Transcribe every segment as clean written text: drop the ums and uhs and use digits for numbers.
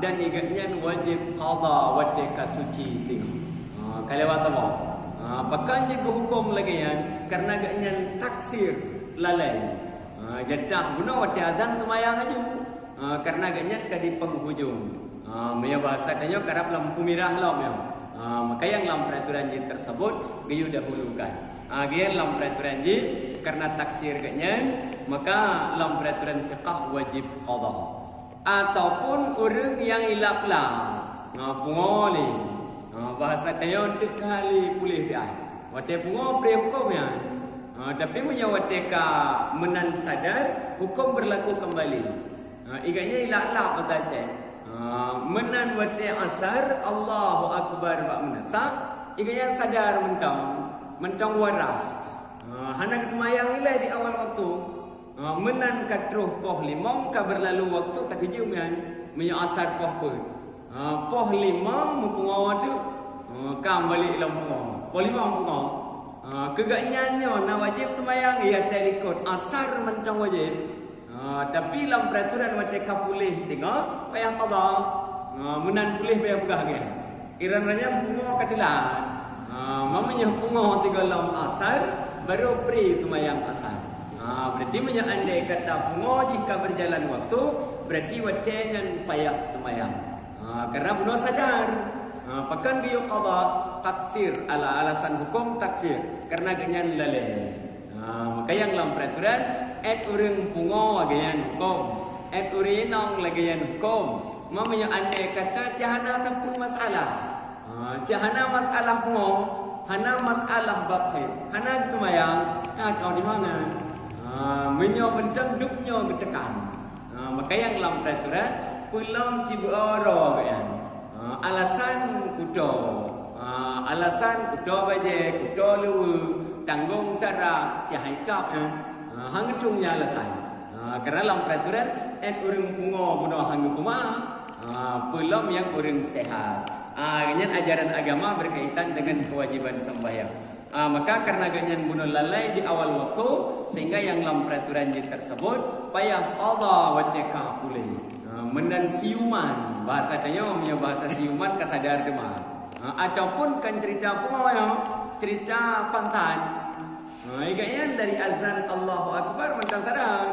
dan iganya wajib qada wadeka suci tengok. Kalau watamo. Pakan je hukum lagi yan karena agaknya taksir lalai. Jadah guna wate azan tumayang aju. Karena agaknya kadi penghujung. Maya bahasa tanya karap lampu merah lah ya. Maka yang dalam peraturan je tersebut gayu dahulukan. Gian dalam peraturan je karena taksir agaknya maka dalam peraturan fiqh wajib qada. Ataupun orang yang hilap lah. Pungo ni. Bahasa tayo tekali pulih dia. Wate pungo pre hukum ya. Tapi punya wate ka menan sadar hukum berlaku kembali. Iganya ilak-lak betul. Menan wate asar Allahu akbar ba menasa. Iganya sadar mentang waras. Hana kemayang ilai di awal waktu. Menan katruh poh limong ka berlalu waktu tak kejumian menyo asar poh pun. Poh limong mupungo tu kam balik lampungo. Poh limong pungo. Kegaknyannya na wajib tumayang ia telikot asar mentang wajib. Tapi dalam peraturan wate ka pulih tengok payah qada. Menan pulih payah bahagian. Irananya pungo katilan. Mamanya pungo tiga lam asar baru pri tumayang asar. Berarti andai kata pungo jika berjalan waktu berarti watenya payah tumayang. Karena bunuh sadar. Pakan dia qada taksir ala alasan hukum taksir karena ganyan lalai. Maka yang dalam peraturan orang pungo ganyan hukum, urinong lagayan hukum. Mamanya andai kata jahana tempuh masalah. Jahana masalah pungo, hana masalah babhid. Hana tumayang, kau di mana? Menyo bentang duknya ketekan. Maka yang dalam peraturan pulang ciboro kan. Alasan kudo. Alasan kudo baje, kudo lu tanggung tara cahaikap hang tungnya alasan. Karena dalam peraturan orang pungo bunuh hang kuma pulang yang orang sehat. Ganyan ajaran agama berkaitan dengan kewajiban sembahyang. Maka karena ganyan bunuh lalai di awal waktu sehingga yang dalam peraturan tersebut payah qada wa teka pulih. Menan siuman bahasa tanya punya bahasa siuman kasadar demah. Ataupun kan cerita pungo cerita pantan. Ganyan dari azan Allahu akbar macam terang.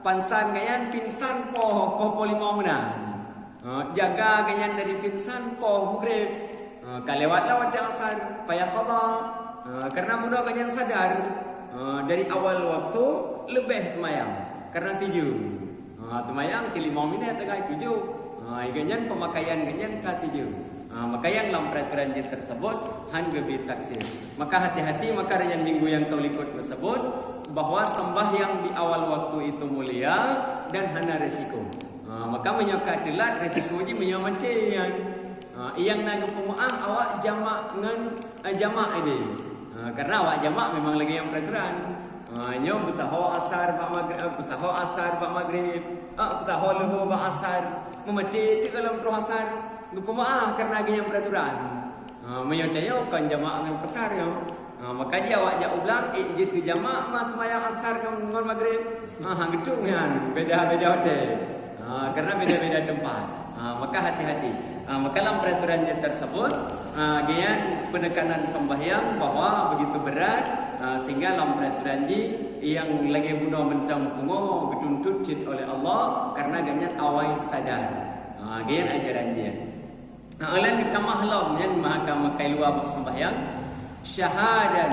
Pansan ganyan pinsan poh lima menang. Jaga ganyan dari pinsan poh maghrib. Kalewatlah wate asar payah qada. Karena mudah ganyan sadar dari awal waktu lebih tumayang karena tujuh. Tumayang ke 5 minit tengah tujuh. Ganyan pemakaian ganyan ke tujuh. Maka yang dalam peraturan tersebut han bebi taksir. Maka hati-hati maka yang minggu yang kau ikut tersebut bahwa sembahyang di awal waktu itu mulia dan hana resiko. Maka menyokat telat resiko ji menyamatian. Yang nak pemaah awak jamak dengan jamak ini. Karena awak jamak memang lagi yang peraturan. Nyo betaho asar ba maghrib, betaho asar ba maghrib, betaho luhu ba asar. Memati di dalam roh asar. Pemaah karena lagi yang peraturan. Menyotayo kan jamak dengan besar yo. Maka dia awak jak ulang ijid ke jamak mah tumayang asar dengan maghrib. Hang gitu kan beda-beda hotel. Karena beda-beda tempat. Maka hati-hati. Maka dalam peraturan tersebut gian penekanan sembahyang bahwa begitu berat sehingga dalam peraturan yang lagi bunuh mentang pungo dituntut cit oleh Allah karena ganyan awai sadar. Gian ajaran dia. Alan kita mahlam yang mahkamah kailua sembahyang syahadan.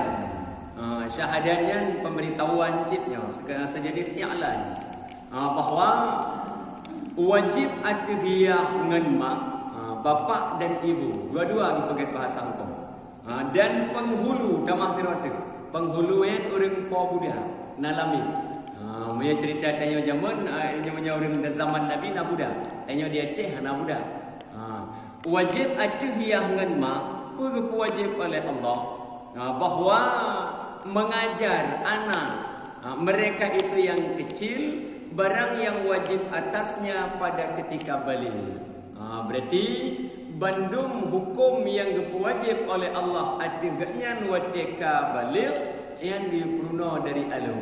Syahadannya pemberitahuan citnya sejadi isti'lan bahwa wajib adhiyah ngenma bapa dan ibu dua-dua dipakai bahasa hukum. Dan penghulu damah tirote. Penghulu yang orang po budak nalami. Punya cerita tanya zaman punya orang zaman Nabi na budak. Tanya dia Aceh na budak. Wajib adhiyah ngenma wajib oleh Allah bahwa mengajar anak mereka itu yang kecil barang yang wajib atasnya pada ketika balik. Berarti bandung hukum yang wajib oleh Allah adeganya wateka balik yang diperuno dari alu.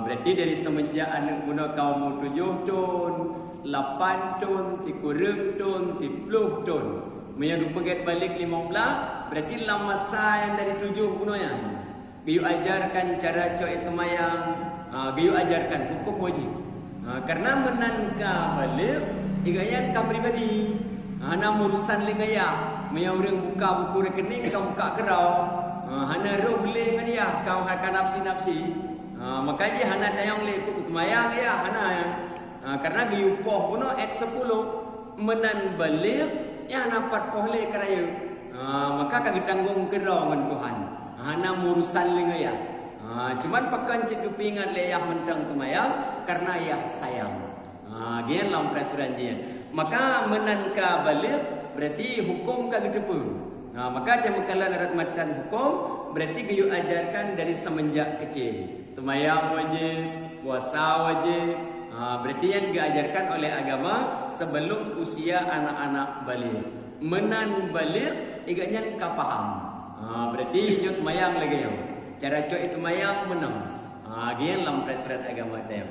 Berarti dari semenjak anak guna kaum 7 tahun 8 ton, 30 ton, 30 ton. Menyadu pegat balik 15, berarti dalam masa yang dari 7 gunanya. Biu ajarkan cara cok itu mayang, biu ajarkan hukum wajib. Karena menangka balik, igayan kau pribadi. Hana urusan lingaya, menyau orang buka buku rekening, kau buka kerau. Hana roh boleh dengan dia, kau akan nafsi-nafsi. Makanya hana dayang le tu mayang ya, hana ya. Karena biu poh puno at 10 menan balik, ya hana 4 le keraya. Maka kami tanggung kerau dengan Tuhan. Hana urusan lingaya. Cuman pakan citu pingat leyah mentang tumayang karena ya sayang. Dia dalam peraturan dia. Maka menanka balik berarti hukum kagak tepu. Maka jangan kala rahmatan hukum berarti gayu ajarkan dari semenjak kecil. Tumayang wajib, puasa wajib. Berarti yang diajarkan oleh agama sebelum usia anak-anak balik. Menan balik igaknya kau paham. Berarti nyut mayang lagi ya. Cara cok itu mayang menang. Dia dalam peraturan agama dia.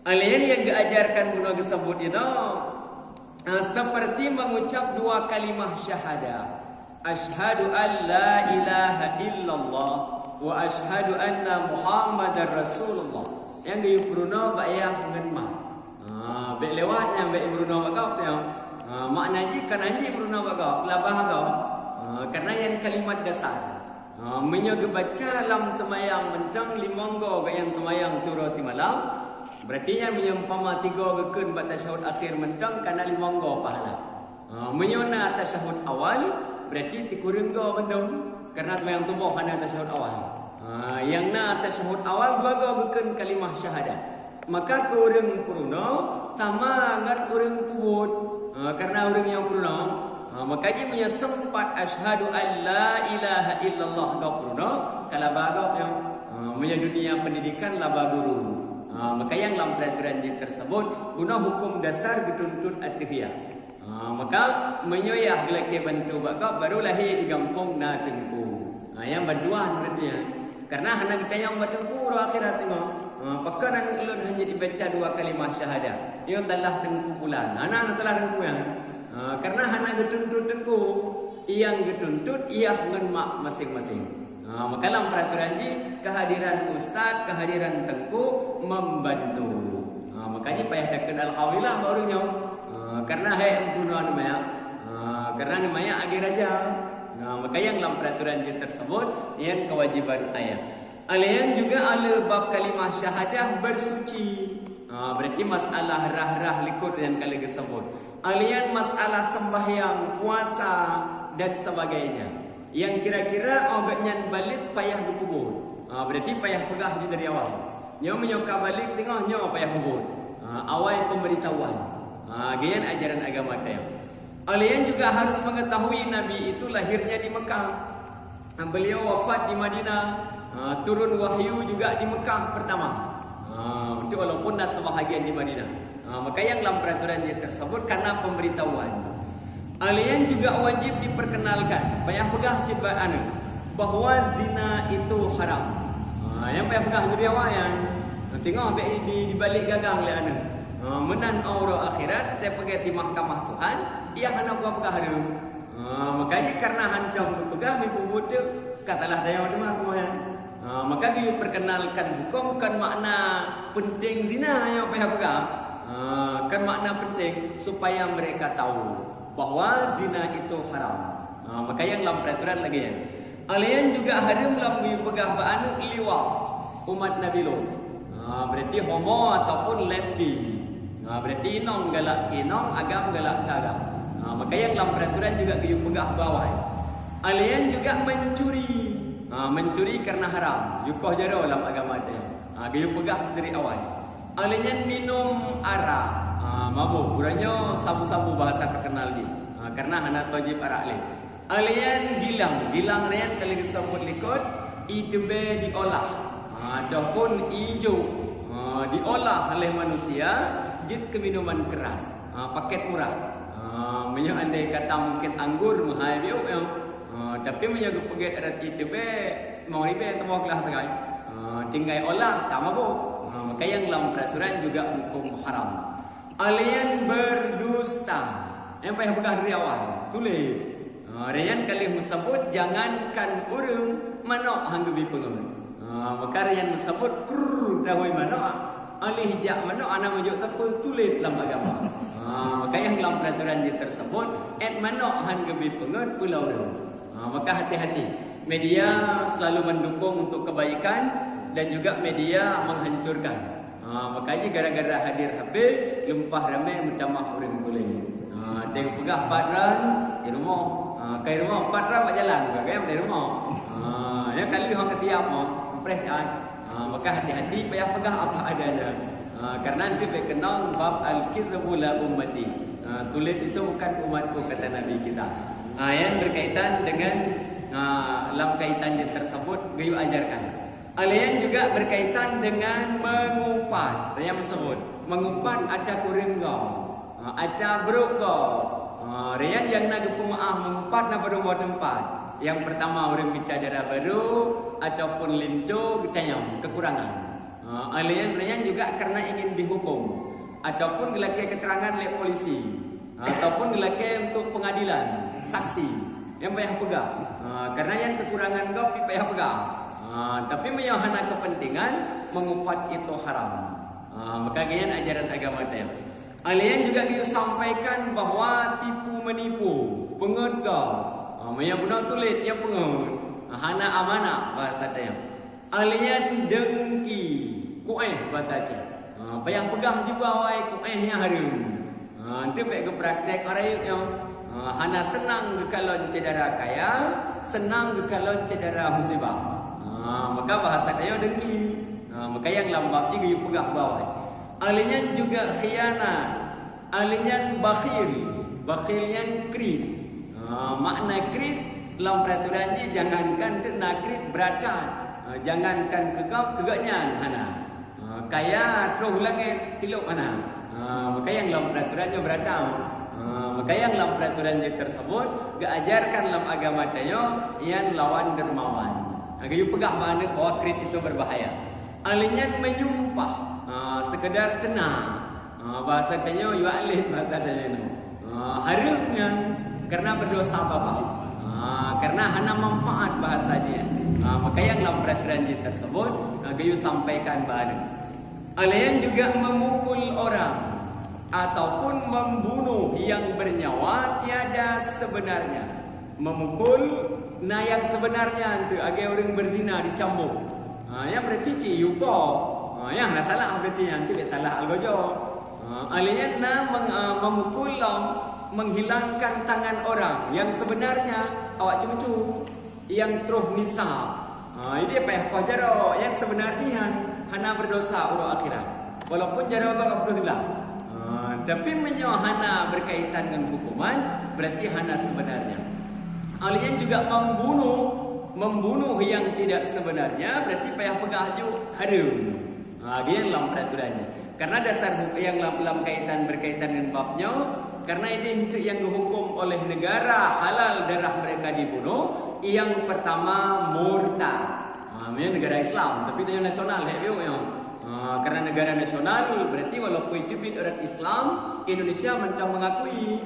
Alien yang diajarkan guna disebut itu seperti mengucap 2 kalimah syahadah. Asyhadu an la ilaha illallah wa asyhadu anna Muhammadar Rasulullah. Yang diuruno bayah ngenmah. Baik lewatnya baik Bruno bagap ya. Maknanya kan anji Bruno bagap labah bagap. Karena yang kalimat dasar. Menyaga baca dalam temayang mentang 5 go yang temayang turati malam. Berarti yang menyempama 3 gekun buat tasyahud akhir mentang karena 5 go pahala. Menyona tasyahud awal berarti tikurun go bendung karena temayang tubuh karena tasyahud awal. Yang na tasyahud awal 2 go gekun kalimah syahadat. Maka kurang puruno sama ngat kurang kubut. Karena orang yang puruno makanya punya sempat asyhadu an la ilaha illallah gapurno kalau bagap yang punya dunia pendidikan laba guru. Maka yang dalam peraturan dia tersebut guna hukum dasar dituntut at-tahiyah. Maka menyoyah gelake bantu bagap baru lahir di kampung na tengku. Yang bantuan berarti ya. Karena hendak kita yang bertengku akhirat tengok. Pakanan ulun hanya dibaca 2 kalimah syahadah. Ia telah tengku bulan. Anak telah tengku ya. Karena hana getuntut tengku yang getuntut ia menmak masing-masing. Maka dalam peraturan ini kehadiran ustaz, kehadiran tengku membantu. Makanya payah dak kenal alhamdulillah barunya. Karena hai guna namanya. Karena namanya akhir aja. Maka yang dalam peraturan ini tersebut yang kewajiban ayat. Alian juga ala bab kalimah syahadah bersuci. Berarti masalah rah-rah likur yang kali disebut. Alian masalah sembahyang, puasa dan sebagainya. Yang kira-kira obatnya balik payah berkubur. Berarti payah pegah dari awal. Nyo menyoka balik tengah nyo payah kubur. Awal pemberitahuan. Gian ajaran agama dia. Alian juga harus mengetahui Nabi itu lahirnya di Mekah. Beliau wafat di Madinah. Turun wahyu juga di Mekah pertama. Itu walaupun dah sebahagian di Madinah. Maka yang dalam peraturan dia tersebut karena pemberitahuan. Alian juga wajib diperkenalkan payah pegah ciptaan bahwa zina itu haram. Yang payah pegah jadi awayan. Tengok di balik gagang le anu. Menan aura akhirat saya pergi di mahkamah Tuhan, ia hendak pegah ada. Makanya karena hancam pegah mipubut tu katalah daya demah kemoyan. Maka diperkenalkan hukum kan makna penting zina yang payah pegah. Kan makna penting supaya mereka tahu bahwa zina itu haram. Maka yang dalam peraturan lagi ya. Alian juga haram lamui pegah baanu liwat umat Nabi Lut. Berarti homo ataupun lesbi. Berarti inong galak inong, agam galak agam. Maka yang dalam peraturan juga gayu pegah bawah. Alian juga mencuri. Mencuri karena haram. Yukoh jaro dalam agama dia. Gayu pegah dari awal. Alian minum arak. Mabuk. Kurangnya sabu-sabu bahasa terkenal di. Karena anak wajib arak le. Alian gilang. Gilang rian kalau disebut likut. Itu be diolah. Adapun hijau diolah oleh manusia jid keminuman keras. Paket murah. Menyo andai kata mungkin anggur mahal dia. Tapi menyo paket arat itu be mau ribe tembok lah tegai. Tinggal olah tak mabuk. Maka yang dalam peraturan juga hukum haram. Alian berdusta. Yang payah pegang dari awal. Tulis. Rian kali menyebut jangankan urung manok hangga bipungun. Maka rian menyebut dahoi manok alih jak manok anak mujuk tepul tulis dalam agama. Maka yang dalam peraturan dia tersebut manok hangga bipungun pulau urung. Maka hati-hati. Media selalu mendukung untuk kebaikan dan juga media menghancurkan. Makanya gara-gara hadir HP lumpah ramai mentamah orang boleh. Tengok pegah patran di rumah. Kai rumah patran mak jalan juga kan dari rumah. Ya kali orang ketiap mau fresh kan. Maka hati-hati payah pegah apa adanya. Karena nanti kenal bab al-kidbu la ummati. Tulis itu bukan umatku kata Nabi kita. Yang berkaitan dengan dalam kaitannya tersebut gayu ajarkan. Alian juga berkaitan dengan mengumpat. Yang sebut mengumpat ada kuringgau, ada berukau. Rian yang nak pemaaf mengumpat nak berumah tempat. Yang pertama orang bicara baru ataupun lintu bertanya kekurangan. Alian juga karena ingin dihukum ataupun gelakai keterangan oleh polisi ataupun gelakai untuk pengadilan saksi yang payah pegang. Karena yang kekurangan kau payah pegang. Tapi menyahana kepentingan mengumpat itu haram. Maka gini ajaran agama dia. Alian juga disampaikan bahwa tipu menipu, pengut kau. Yang benar tulis yang pengut. Hana amanah bahasa dia. Alian dengki, kueh bahasa dia. Payah pegah juga wai kuehnya harum. Nanti baik ke praktek orang yang hana senang kalau cedera kaya, senang kalau cedera musibah. Maka bahasa dia dengki. Maka yang lambat ni gaya pegah bawah. Alinya juga khianat. Alinya bakhil. Bakhilnya krit. Makna krit dalam peraturan ni jangankan kena krit beratan. Jangankan kegap kegaknya hana. Kaya terus langit tiluk mana. Maka yang dalam peraturannya beratan. Maka yang dalam peraturan dia tersebut diajarkan dalam agama dia yang lawan dermawan. Gayu pegah mana bahwa krit itu berbahaya. Alinya menyumpah sekedar tenang. Bahasa kanya yu'alih bahasa dia itu. Harusnya karena berdosa apa? Karena hanya manfaat bahasa dia. Maka yang dalam peraturan dia tersebut gayu sampaikan bahasa. Alian juga memukul orang ataupun membunuh yang bernyawa tiada sebenarnya. Memukul yang sebenarnya itu agar orang berzina dicambuk. Yang berarti yupo. Yang nak salah berarti yang tidak salah algojo. Alian memukul menghilangkan tangan orang yang sebenarnya awak cucu yang terus nisab. Ini apa yang kau jaro yang sebenarnya hana berdosa ulah akhirat. Walaupun jaro kau berdosa. Tapi hana berkaitan dengan hukuman berarti hana sebenarnya. Alian juga membunuh yang tidak sebenarnya berarti payah pegah harum. Dia dalam peraturannya. Karena dasar yang dalam kaitan berkaitan dengan babnya, karena ini untuk yang dihukum oleh negara halal darah mereka dibunuh. Yang pertama murtad. Negara Islam, tapi dia nasional karena negara nasional berarti walaupun itu orang Islam, Indonesia mentang mengakui.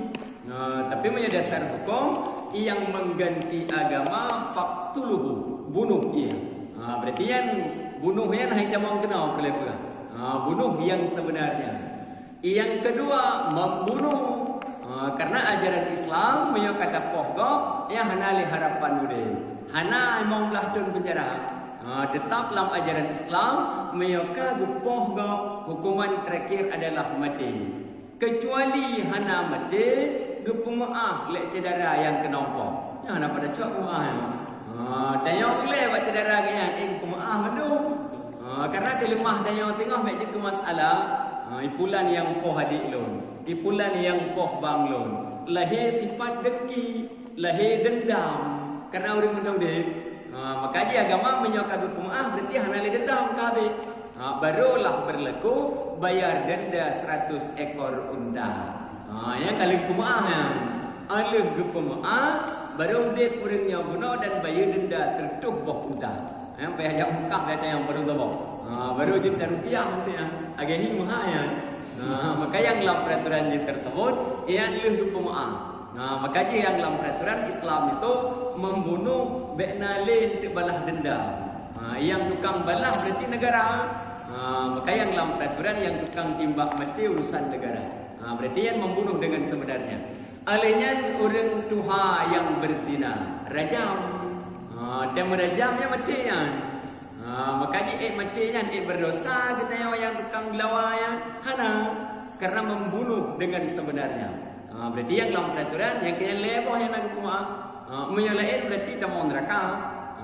Tapi punya dasar hukum yang mengganti agama faktuluhu, bunuh ia. Berarti yang bunuh yang hanya mau kenal boleh pula. Bunuh yang sebenarnya. Yang kedua membunuh karena ajaran Islam punya kata pokok yang hana li harapan bude. Hana mau belah tahun penjara. Tetap dalam ajaran Islam punya gupoh hukuman terakhir adalah mati. Kecuali hana mati gepemaah lek cedera yang kena apa. Ya hana pada cuak pemaah. Dayang le buat cedera gaya pemaah madu. Karena di lemah dayang tengah mek je ke masalah ipulan yang poh hadik lon. Ipulan yang poh bang lon. Lahir sifat dengki, lahir dendam. Karena orang mendam dia. Maka dia agama menyokap pemaah berarti hana le dendam kabeh. Barulah berlaku bayar denda 100 ekor unta. Yang kali pemaah alih pemaah baru dia kurangnya bunuh dan bayar denda tertuh boh unta. Yang payah jam muka kata yang baru tahu. Baru juta rupiah nanti agak ni mahal. Maka yang dalam peraturan je tersebut ia lebih pemaaf. Maka je yang dalam peraturan Islam itu membunuh bekna lain untuk balas dendam. Yang tukang balas berarti negara. Maka yang dalam peraturan yang tukang timbak mati urusan negara. Berarti yang membunuh dengan sebenarnya. Alenya orang tuha yang berzina rajam. Dan merajamnya matinya. Makanya matinya berdosa kita yang tukang gelawanya hana karena membunuh dengan sebenarnya. Berarti yang dalam peraturan yang kena leboh yang nak kuma menyalain berarti tamu neraka.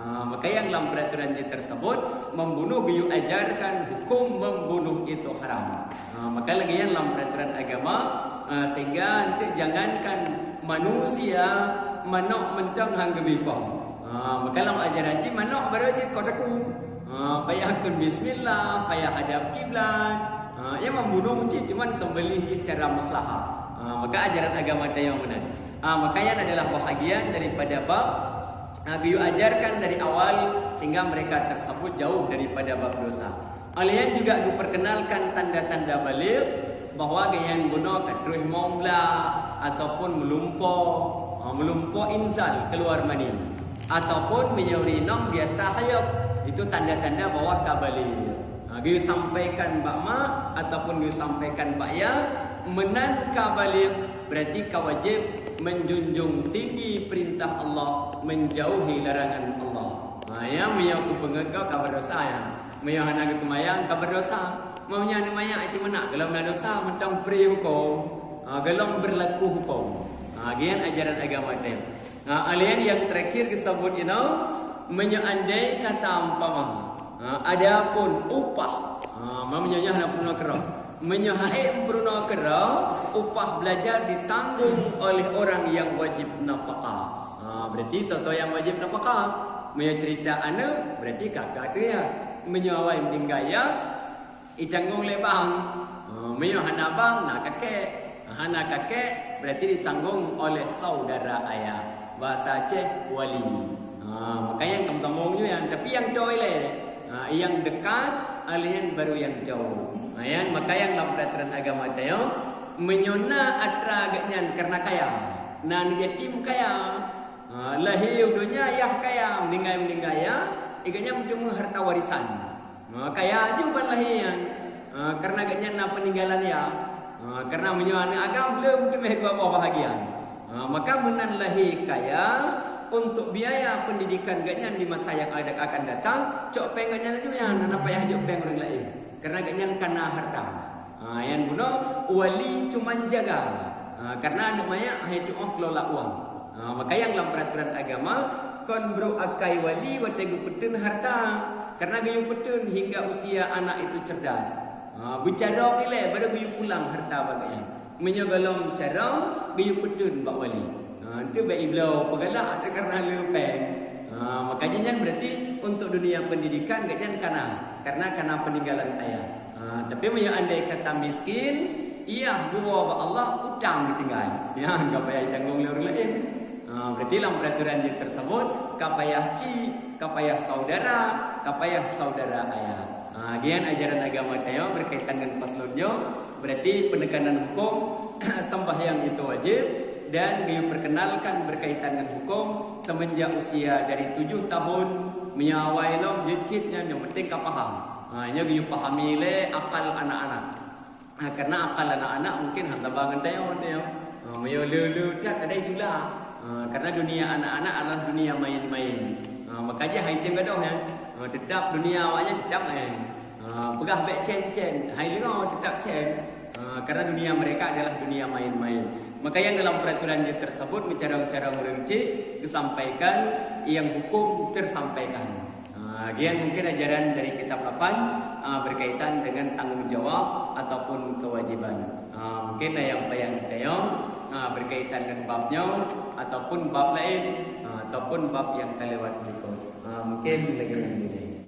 Maka yang dalam peraturan tersebut membunuh biu ajarkan hukum membunuh itu haram. Maka lagi yang dalam peraturan agama sehingga jangankan manusia manok mentang hang gebipong. Maka dalam ajaran ini manok baru je kodaku. Payah kun bismillah, payah hadap kiblat. Yang membunuh mungkin cuma sembelih secara maslahat. Maka ajaran agama kita yang benar. Makanya adalah bahagian daripada bab Giyu ajarkan dari awal sehingga mereka tersebut jauh daripada bab dosa. Alian juga diperkenalkan tanda-tanda balik bahwa gayan bunuh katruh momla ataupun melumpuh inzal keluar mani ataupun menyuri nom biasa hayat itu tanda-tanda bahwa kabalik. Giyu sampaikan bakma ataupun giyu sampaikan bakya menan kabalik berarti kau wajib menjunjung tinggi perintah Allah, menjauhi larangan Allah. Yang menyangkut pengekau kau berdosa ya. Menyang anak itu mayang kau berdosa. Maunya anak mayang itu mana? Kalau nak dosa mentang peri hukum, kalau berlaku hukum. Gian ajaran agama dia. Alian yang terakhir disebut menyandai kata umpama. Adapun upah, menyanyah nak pernah kerah. Menyahai beruno kerau upah belajar ditanggung oleh orang yang wajib nafkah. Berarti toto yang wajib nafkah. Menyah cerita anak berarti kakak dia. Menyawai meninggal ya ditanggung oleh bang. Menyah anak bang nak kakek. Anak kakek berarti ditanggung oleh saudara ayah. Bahasa Aceh wali. Makanya yang kamu yang tapi yang toilet yang dekat alian baru yang jauh. Maka yang dalam peraturan agama tayo menyona atra agaknya karena kaya. Nan yatim kaya. Lahir dunia ayah kaya meninggal ya. Iganya mungkin harta warisan. Kaya juga lahir karena agaknya na peninggalan ya. Karena menyona agama belum mungkin apa bahagia. Maka menan lahir kaya untuk biaya pendidikan agaknya di masa yang akan datang. Cok pengennya juga nana payah jok peng orang lain. Karena ganyan kana harta. Yang bunuh wali cuma jaga. Karena namanya itu kelola uang. Maka yang dalam peraturan agama kon bro akai wali wategu petun harta. Karena gayu petun hingga usia anak itu cerdas. Bicara ile baru gayu pulang harta bagainya. Menyogalong cara gayu petun bak wali. Itu baik iblau pegalak karena lepeng. Makanya berarti untuk dunia pendidikan ganyan karena peninggalan ayah. Tapi punya andai kata miskin, ia dua Allah utang ditinggal. Ya, enggak payah tanggung orang lain. Berarti dalam peraturan yang tersebut kapayah kapayah saudara ayah. Gian ajaran agama tayo berkaitan dengan faslunnya berarti penekanan hukum sembahyang itu wajib. Dan diperkenalkan berkaitan dengan hukum semenjak usia dari 7 tahun menyawai lo jecitnya yang penting kau faham. Nya dia pahami le akal anak-anak. Karena akal anak-anak mungkin hantar bangun tayo dia. Mayo lelu tak ada itulah. Karena dunia anak-anak adalah dunia main-main. Makanya hai tim gadoh ya. Tetap dunia awaknya tetap pegah bek cen-cen. Hai dengar tetap cen. Karena dunia mereka adalah dunia main-main. Maka yang dalam peraturan tersebut bicara-bicara merinci disampaikan yang hukum tersampaikan. Gian mungkin ajaran dari kitab 8 berkaitan dengan tanggung jawab ataupun kewajiban. Mungkin yang bayang tayo berkaitan dengan babnya ataupun bab lain ataupun bab yang kelewat berikut. Mungkin lagi